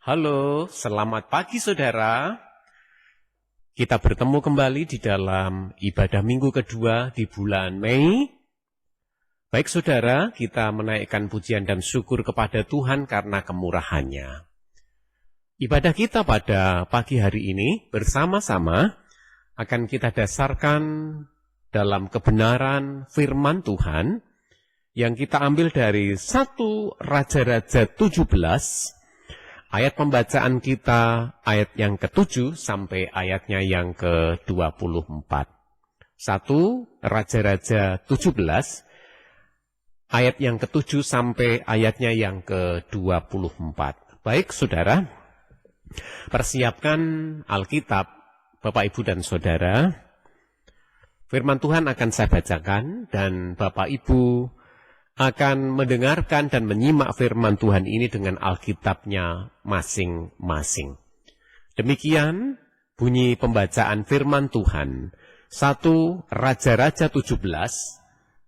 Halo, selamat pagi saudara. Kita bertemu kembali di dalam ibadah minggu kedua di bulan Mei. Baik saudara, kita menaikkan pujian dan syukur kepada Tuhan karena kemurahan-Nya. Ibadah kita pada pagi hari ini bersama-sama akan kita dasarkan dalam kebenaran firman Tuhan yang kita ambil dari 1 Raja-Raja 17. Ayat pembacaan kita ayat yang ke-7 sampai ayatnya yang ke-24. 1 Raja-Raja 17, ayat yang ke-7 sampai ayatnya yang ke-24. Baik saudara, persiapkan Alkitab, Bapak Ibu dan Saudara. Firman Tuhan akan saya bacakan dan Bapak Ibu akan mendengarkan dan menyimak firman Tuhan ini dengan Alkitabnya masing-masing. Demikian bunyi pembacaan firman Tuhan. 1 Raja-Raja 17,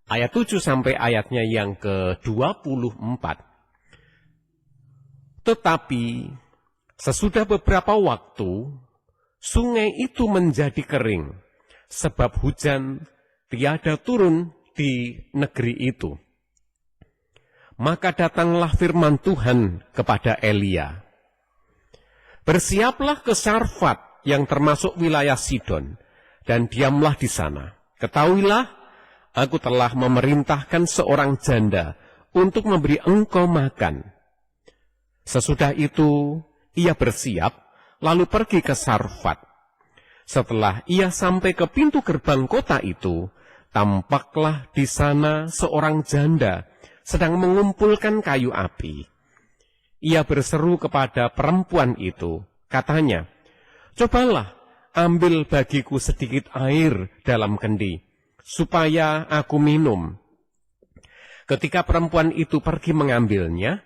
ayat 7 sampai ayatnya yang ke-24. Tetapi sesudah beberapa waktu, sungai itu menjadi kering, sebab hujan tiada turun di negeri itu. Maka datanglah firman Tuhan kepada Elia. Bersiaplah ke Sarfat yang termasuk wilayah Sidon, dan diamlah di sana. Ketahuilah, aku telah memerintahkan seorang janda untuk memberi engkau makan. Sesudah itu, ia bersiap, lalu pergi ke Sarfat. Setelah ia sampai ke pintu gerbang kota itu, tampaklah di sana seorang janda sedang mengumpulkan kayu api. Ia berseru kepada perempuan itu, katanya, "Cobalah ambil bagiku sedikit air dalam kendi, supaya aku minum." Ketika perempuan itu pergi mengambilnya,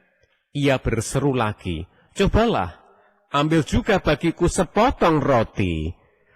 ia berseru lagi, "Cobalah ambil juga bagiku sepotong roti."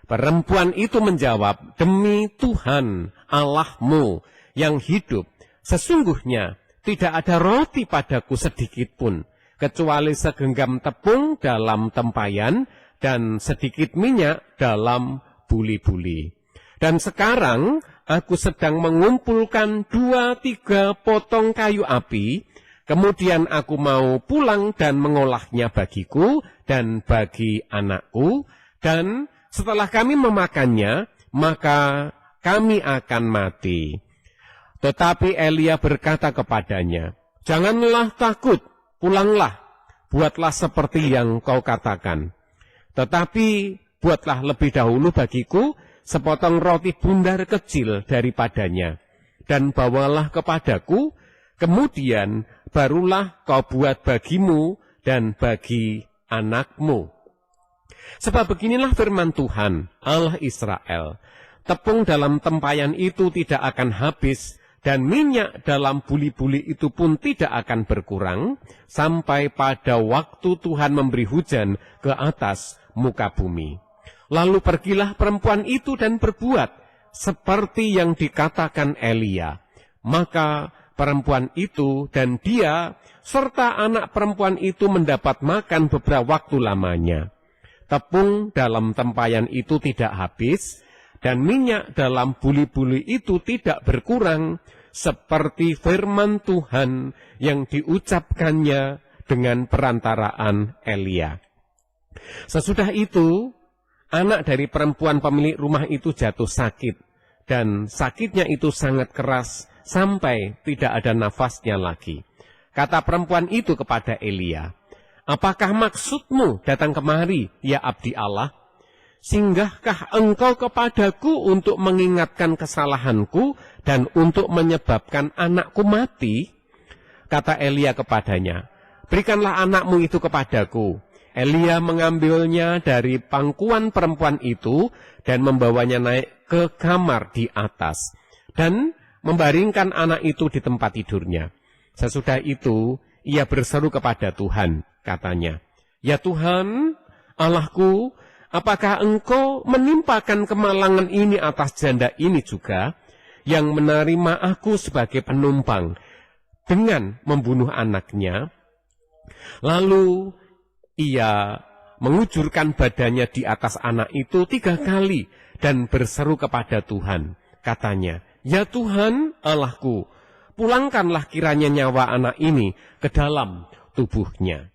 Perempuan itu menjawab, "Demi Tuhan Allahmu yang hidup, sesungguhnya tidak ada roti padaku sedikit pun, kecuali segenggam tepung dalam tempayan dan sedikit minyak dalam buli-buli. Dan sekarang aku sedang mengumpulkan 2-3 potong kayu api, kemudian aku mau pulang dan mengolahnya bagiku dan bagi anakku, dan setelah kami memakannya, maka kami akan mati." Tetapi Elia berkata kepadanya, "Janganlah takut, pulanglah, buatlah seperti yang kau katakan. Tetapi buatlah lebih dahulu bagiku sepotong roti bundar kecil daripadanya, dan bawalah kepadaku, kemudian barulah kau buat bagimu dan bagi anakmu." Sebab beginilah firman Tuhan, Allah Israel, tepung dalam tempayan itu tidak akan habis, dan minyak dalam buli-buli itu pun tidak akan berkurang, sampai pada waktu Tuhan memberi hujan ke atas muka bumi. Lalu pergilah perempuan itu dan berbuat seperti yang dikatakan Elia. Maka perempuan itu dan dia serta anak perempuan itu mendapat makan beberapa waktu lamanya. Tepung dalam tempayan itu tidak habis, dan minyak dalam buli-buli itu tidak berkurang, seperti firman Tuhan yang diucapkannya dengan perantaraan Elia. Sesudah itu, anak dari perempuan pemilik rumah itu jatuh sakit, dan sakitnya itu sangat keras sampai tidak ada nafasnya lagi. Kata perempuan itu kepada Elia, "Apakah maksudmu datang kemari, ya abdi Allah? Singgahkah engkau kepadaku untuk mengingatkan kesalahanku dan untuk menyebabkan anakku mati?" Kata Elia kepadanya, "Berikanlah anakmu itu kepadaku." Elia mengambilnya dari pangkuan perempuan itu dan membawanya naik ke kamar di atas dan membaringkan anak itu di tempat tidurnya. Sesudah itu ia berseru kepada Tuhan, katanya, "Ya Tuhan, Allahku, apakah engkau menimpakan kemalangan ini atas janda ini juga, yang menerima aku sebagai penumpang dengan membunuh anaknya?" Lalu ia mengujurkan badannya di atas anak itu 3 kali dan berseru kepada Tuhan. Katanya, "Ya Tuhan Allahku, pulangkanlah kiranya nyawa anak ini ke dalam tubuhnya."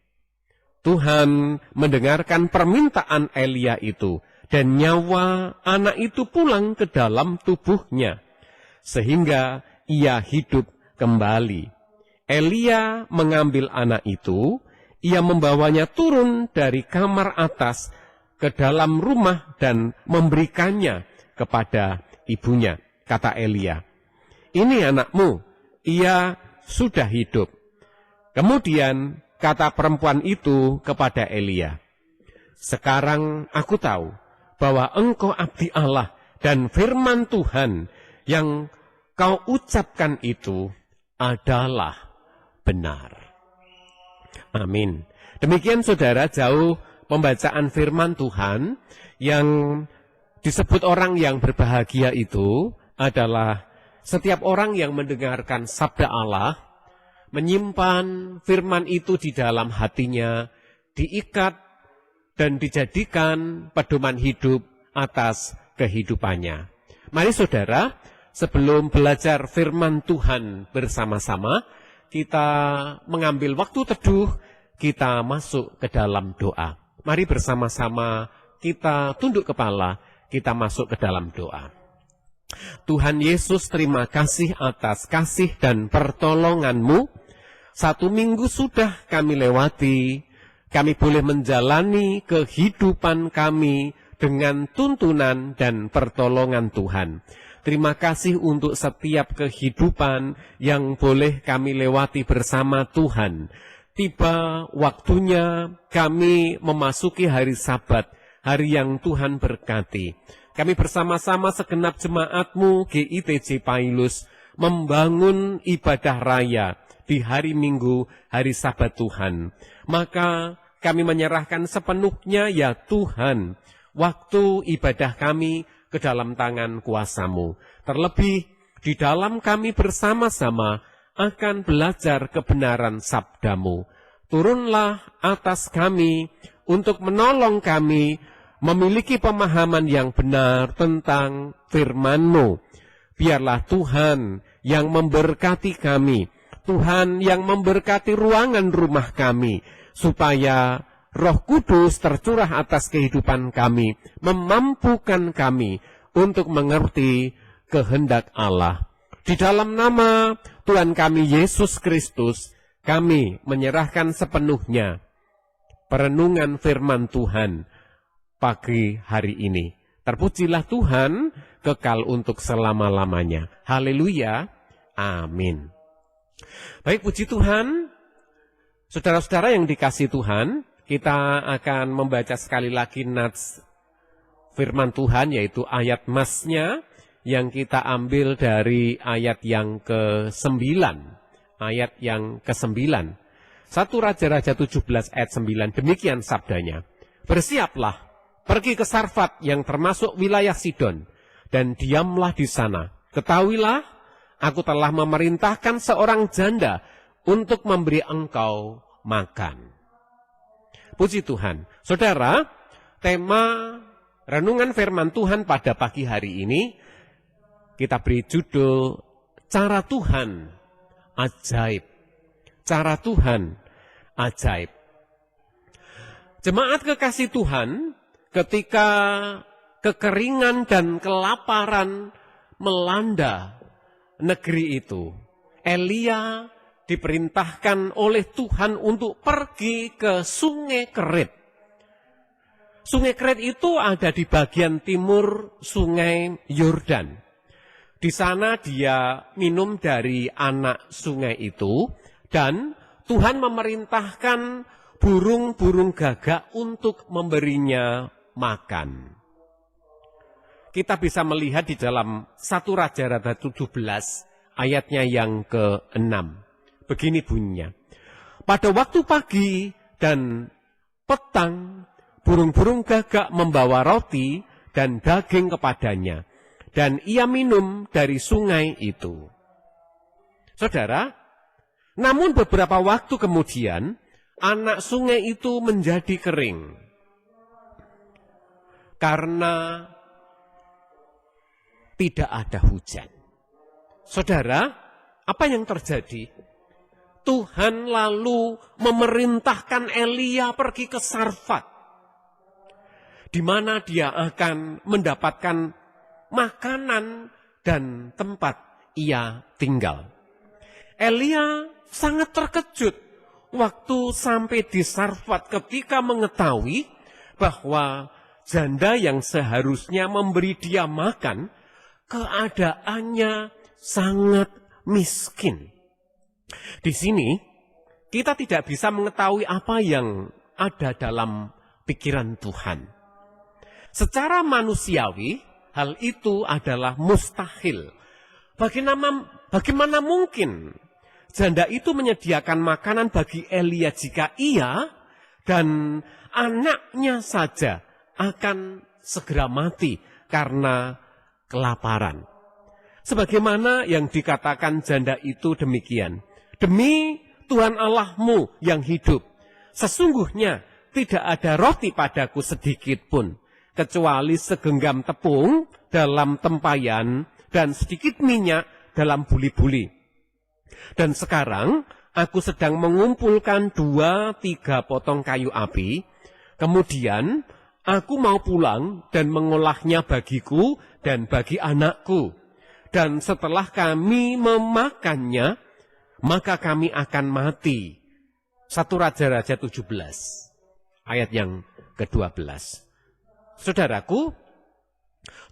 Tuhan mendengarkan permintaan Elia itu, dan nyawa anak itu pulang ke dalam tubuhnya, sehingga ia hidup kembali. Elia mengambil anak itu, ia membawanya turun dari kamar atas ke dalam rumah dan memberikannya kepada ibunya. Kata Elia, "Ini anakmu, ia sudah hidup." Kemudian kata perempuan itu kepada Elia, "Sekarang aku tahu bahwa engkau abdi Allah dan firman Tuhan yang kau ucapkan itu adalah benar." Amin. Demikian saudara, jauh pembacaan firman Tuhan. Yang disebut orang yang berbahagia itu adalah setiap orang yang mendengarkan sabda Allah, menyimpan firman itu di dalam hatinya, diikat dan dijadikan pedoman hidup atas kehidupannya. Mari saudara, sebelum belajar firman Tuhan bersama-sama, kita mengambil waktu teduh, kita masuk ke dalam doa. Mari bersama-sama kita tunduk kepala, kita masuk ke dalam doa. Tuhan Yesus, terima kasih atas kasih dan pertolongan-Mu. 1 minggu sudah kami lewati, kami boleh menjalani kehidupan kami dengan tuntunan dan pertolongan Tuhan. Terima kasih untuk setiap kehidupan yang boleh kami lewati bersama Tuhan. Tiba waktunya kami memasuki hari Sabat, hari yang Tuhan berkati. Kami bersama-sama segenap jemaat-Mu GITJ Pailus membangun ibadah raya di hari Minggu, hari Sabat Tuhan. Maka kami menyerahkan sepenuhnya, ya Tuhan, waktu ibadah kami ke dalam tangan kuasa-Mu. Terlebih di dalam kami bersama-sama akan belajar kebenaran sabda-Mu. Turunlah atas kami untuk menolong kami memiliki pemahaman yang benar tentang firman-Mu. Biarlah Tuhan yang memberkati kami, Tuhan yang memberkati ruangan rumah kami, supaya Roh Kudus tercurah atas kehidupan kami, memampukan kami untuk mengerti kehendak Allah. Di dalam nama Tuhan kami Yesus Kristus, kami menyerahkan sepenuhnya perenungan firman Tuhan pagi hari ini. Terpujilah Tuhan, kekal untuk selama-lamanya. Haleluya. Amin. Baik, puji Tuhan. Saudara-saudara yang dikasihi Tuhan, kita akan membaca sekali lagi nats firman Tuhan, yaitu ayat masnya yang kita ambil dari ayat yang ke-9. Ayat yang ke-9. 1 Raja-Raja 17 ayat 9, demikian sabdanya. "Bersiaplah, pergi ke Sarfat yang termasuk wilayah Sidon, dan diamlah di sana. Ketahuilah, aku telah memerintahkan seorang janda untuk memberi engkau makan." Puji Tuhan. Saudara, tema renungan firman Tuhan pada pagi hari ini, kita beri judul, Cara Tuhan Ajaib. Cara Tuhan Ajaib. Jemaat kekasih Tuhan, ketika kekeringan dan kelaparan melanda negeri itu, Elia diperintahkan oleh Tuhan untuk pergi ke Sungai Kerit. Sungai Kerit itu ada di bagian timur Sungai Yordan. Di sana dia minum dari anak sungai itu, dan Tuhan memerintahkan burung-burung gagak untuk memberinya makan. Kita bisa melihat di dalam 1 Raja-Raja 17 ayatnya yang ke-6. Begini bunyinya. "Pada waktu pagi dan petang, burung-burung gagak membawa roti dan daging kepadanya, dan ia minum dari sungai itu." Saudara, namun beberapa waktu kemudian, anak sungai itu menjadi kering. Karena tidak ada hujan. Saudara, apa yang terjadi? Tuhan lalu memerintahkan Elia pergi ke Sarfat, di mana dia akan mendapatkan makanan dan tempat ia tinggal. Elia sangat terkejut waktu sampai di Sarfat ketika mengetahui bahwa janda yang seharusnya memberi dia makan, keadaannya sangat miskin. Di sini, kita tidak bisa mengetahui apa yang ada dalam pikiran Tuhan. Secara manusiawi, hal itu adalah mustahil. Bagaimana mungkin janda itu menyediakan makanan bagi Elia jika ia dan anaknya saja akan segera mati karena kelaparan. Sebagaimana yang dikatakan janda itu demikian. Demi Tuhan Allahmu yang hidup, sesungguhnya tidak ada roti padaku sedikit pun, kecuali segenggam tepung dalam tempayan dan sedikit minyak dalam buli-buli. Dan sekarang aku sedang mengumpulkan 2-3 potong kayu api, kemudian aku mau pulang dan mengolahnya bagiku dan bagi anakku. Dan setelah kami memakannya, maka kami akan mati. 1 Raja-Raja 17, ayat yang ke-12. Saudaraku,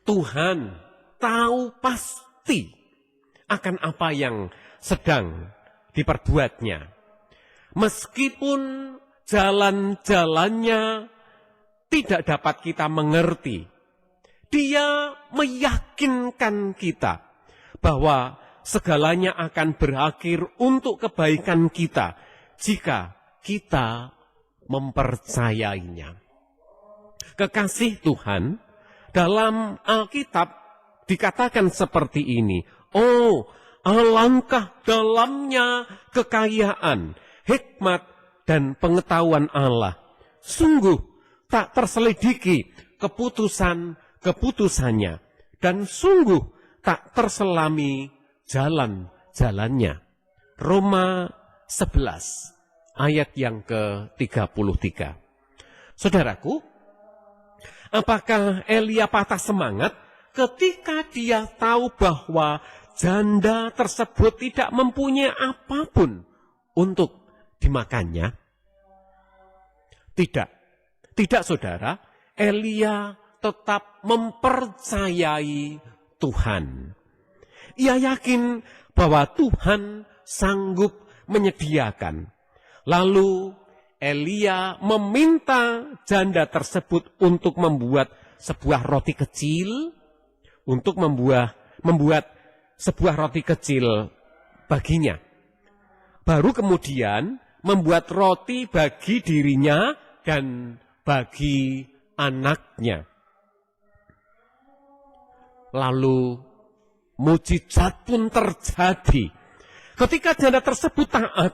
Tuhan tahu pasti akan apa yang sedang diperbuatnya. Meskipun jalan-jalannya tidak dapat kita mengerti, Dia meyakinkan kita bahwa segalanya akan berakhir untuk kebaikan kita jika kita mempercayainya. Kekasih Tuhan, dalam Alkitab dikatakan seperti ini, oh, alangkah dalamnya kekayaan, hikmat, dan pengetahuan Allah. Sungguh tak terselidiki keputusannya, dan sungguh tak terselami jalan-jalannya. Roma 11, ayat yang ke-33. Saudaraku, apakah Elia patah semangat ketika dia tahu bahwa janda tersebut tidak mempunyai apapun untuk dimakannya? Tidak saudara. Elia tetap mempercayai Tuhan. Ia yakin bahwa Tuhan sanggup menyediakan. Lalu Elia meminta janda tersebut untuk membuat sebuah roti kecil, untuk membuat sebuah roti kecil baginya. Baru kemudian membuat roti bagi dirinya dan bagi anaknya. Lalu mujizat pun terjadi. Ketika janda tersebut taat,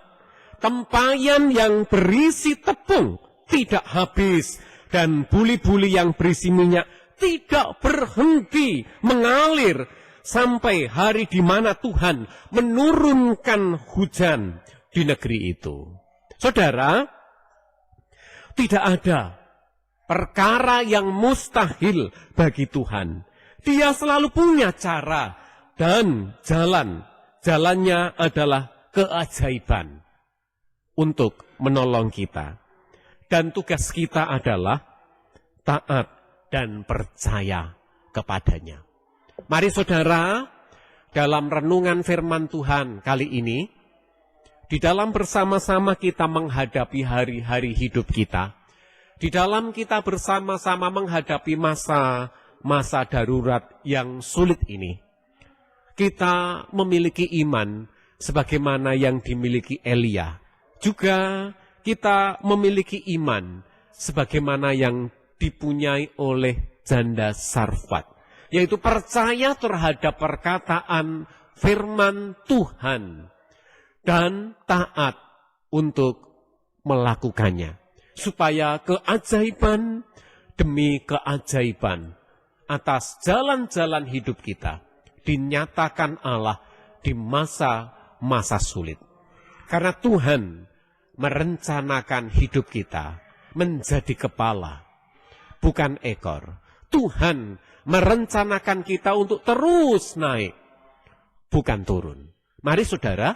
tempayan yang berisi tepung tidak habis dan buli-buli yang berisi minyak tidak berhenti mengalir sampai hari di mana Tuhan menurunkan hujan di negeri itu. Saudara, tidak ada perkara yang mustahil bagi Tuhan. Dia selalu punya cara dan jalannya adalah keajaiban untuk menolong kita. Dan tugas kita adalah taat dan percaya kepadanya. Mari saudara, dalam renungan firman Tuhan kali ini, di dalam bersama-sama kita menghadapi hari-hari hidup kita, di dalam kita bersama-sama menghadapi masa darurat yang sulit ini, kita memiliki iman sebagaimana yang dimiliki Elia. Juga kita memiliki iman sebagaimana yang dipunyai oleh janda Sarfat, yaitu percaya terhadap perkataan firman Tuhan dan taat untuk melakukannya. Supaya keajaiban demi keajaiban atas jalan-jalan hidup kita dinyatakan Allah di masa-masa sulit. Karena Tuhan merencanakan hidup kita menjadi kepala, bukan ekor. Tuhan merencanakan kita untuk terus naik, bukan turun. Mari saudara,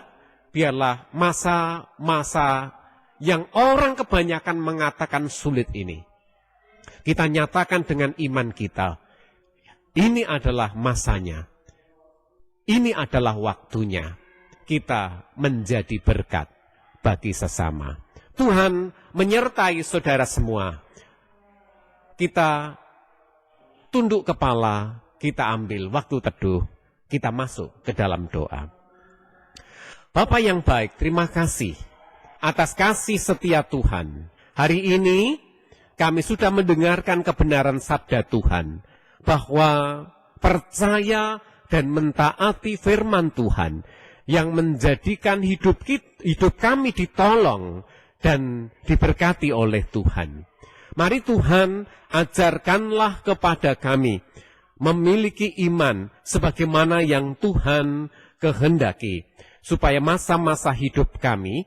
biarlah masa-masa yang orang kebanyakan mengatakan sulit ini, kita nyatakan dengan iman kita, ini adalah masanya, ini adalah waktunya, kita menjadi berkat bagi sesama. Tuhan menyertai saudara semua. Kita tunduk kepala, kita ambil waktu teduh, kita masuk ke dalam doa. Bapa yang baik, terima kasih atas kasih setia Tuhan. Hari ini kami sudah mendengarkan kebenaran sabda Tuhan, bahwa percaya dan mentaati firman Tuhan yang menjadikan hidup kami ditolong dan diberkati oleh Tuhan. Mari Tuhan, ajarkanlah kepada kami memiliki iman sebagaimana yang Tuhan kehendaki, supaya masa-masa hidup kami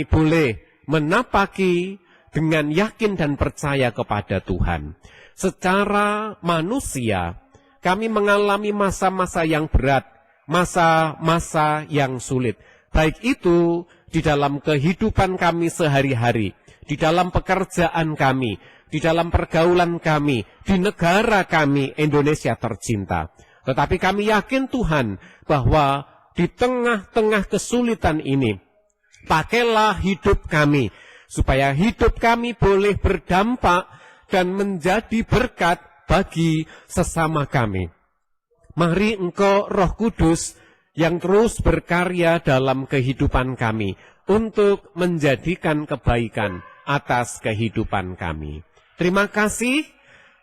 boleh menapaki dengan yakin dan percaya kepada Tuhan. Secara manusia, kami mengalami masa-masa yang berat, masa-masa yang sulit. Baik itu di dalam kehidupan kami sehari-hari, di dalam pekerjaan kami, di dalam pergaulan kami, di negara kami Indonesia tercinta. Tetapi kami yakin Tuhan bahwa di tengah-tengah kesulitan ini, pakailah hidup kami, supaya hidup kami boleh berdampak dan menjadi berkat bagi sesama kami. Mari Engkau Roh Kudus yang terus berkarya dalam kehidupan kami untuk menjadikan kebaikan atas kehidupan kami. Terima kasih,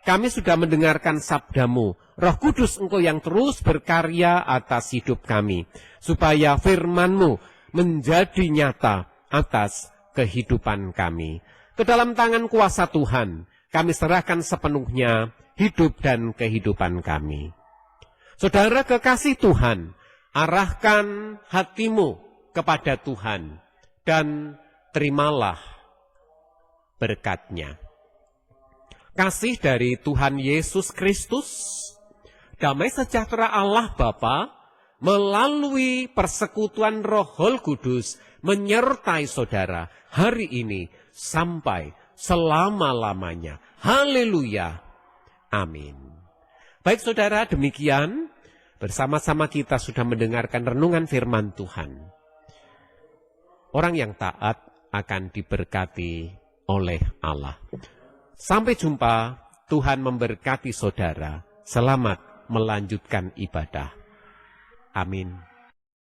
kami sudah mendengarkan sabda-Mu. Roh Kudus Engkau yang terus berkarya atas hidup kami, supaya firman-Mu menjadi nyata atas kehidupan kami. Ke dalam tangan kuasa Tuhan, kami serahkan sepenuhnya hidup dan kehidupan kami. Saudara kekasih Tuhan, arahkan hatimu kepada Tuhan dan terimalah berkat-Nya. Kasih dari Tuhan Yesus Kristus, damai sejahtera Allah Bapa, melalui persekutuan Roh Kudus menyertai saudara hari ini sampai selama-lamanya. Haleluya. Amin. Baik saudara, demikian bersama-sama kita sudah mendengarkan renungan firman Tuhan. Orang yang taat akan diberkati oleh Allah. Sampai jumpa, Tuhan memberkati saudara. Selamat melanjutkan ibadah. Amin.